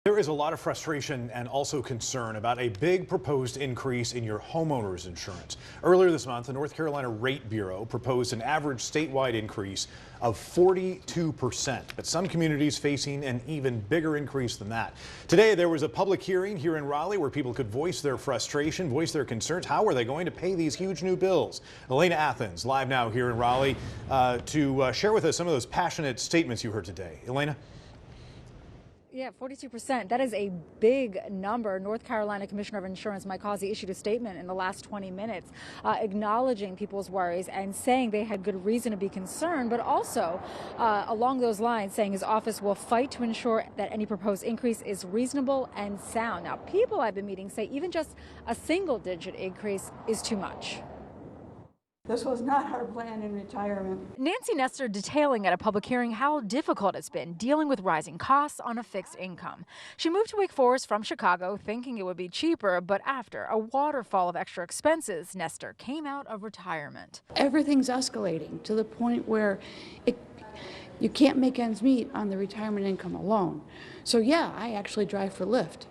There is a lot of frustration and also concern about a big proposed increase in your homeowner's insurance. Earlier this month, the North Carolina Rate Bureau proposed an average statewide increase of 42%, but some communities facing an even bigger increase than that. Today, there was a public hearing here in Raleigh where people could voice their frustration, voice their concerns. How are they going to pay these huge new bills? Elena Athens, live now here in Raleigh to share with us some of those passionate statements you heard today. Elena? Yeah, 42%. That is a big number. North Carolina Commissioner of Insurance Mike Causey issued a statement in the last 20 minutes acknowledging people's worries and saying they had good reason to be concerned, but also along those lines saying his office will fight to ensure that any proposed increase is reasonable and sound. Now, people I've been meeting say even just a single-digit increase is too much. This was not our plan in retirement. Nancy Nestor detailing at a public hearing how difficult it's been dealing with rising costs on a fixed income. She moved to Wake Forest from Chicago thinking it would be cheaper, but after a waterfall of extra expenses, Nestor came out of retirement. Everything's escalating to the point where you can't make ends meet on the retirement income alone. So yeah, I actually drive for Lyft.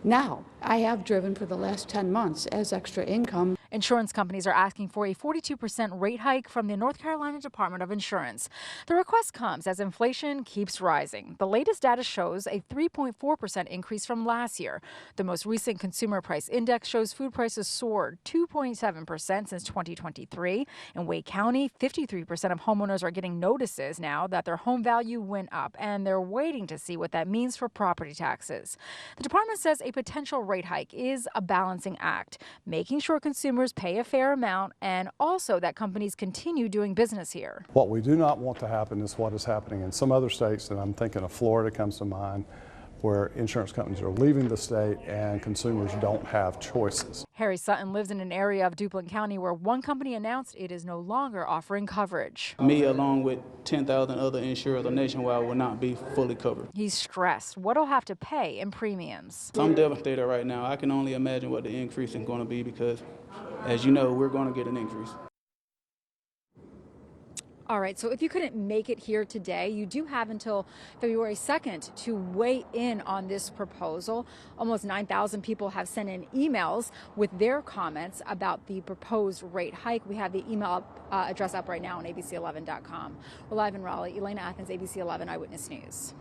Now, I have driven for the last 10 months as extra income. Insurance companies are asking for a 42% rate hike from the North Carolina Department of Insurance. The request comes as inflation keeps rising. The latest data shows a 3.4% increase from last year. The most recent consumer price index shows food prices soared 2.7% since 2023. In Wake County, 53% of homeowners are getting notices now that their home value went up, and they're waiting to see what that means for property taxes. The department says a potential rate hike is a balancing act, making sure consumers pay a fair amount and also that companies continue doing business here. What we do not want to happen is what is happening in some other states, and I'm thinking of Florida comes to mind, where insurance companies are leaving the state and consumers don't have choices. Harry Sutton lives in an area of Duplin County where one company announced it is no longer offering coverage. Me, along with 10,000 other insurers nationwide, will not be fully covered. He's stressed what he'll have to pay in premiums. So I'm devastated right now. I can only imagine what the increase is going to be because, as you know, we're going to get an increase. All right, so if you couldn't make it here today, you do have until February 2nd to weigh in on this proposal. Almost 9,000 people have sent in emails with their comments about the proposed rate hike. We have the email address up right now on abc11.com. We're live in Raleigh. Elena Athens, ABC 11 Eyewitness News.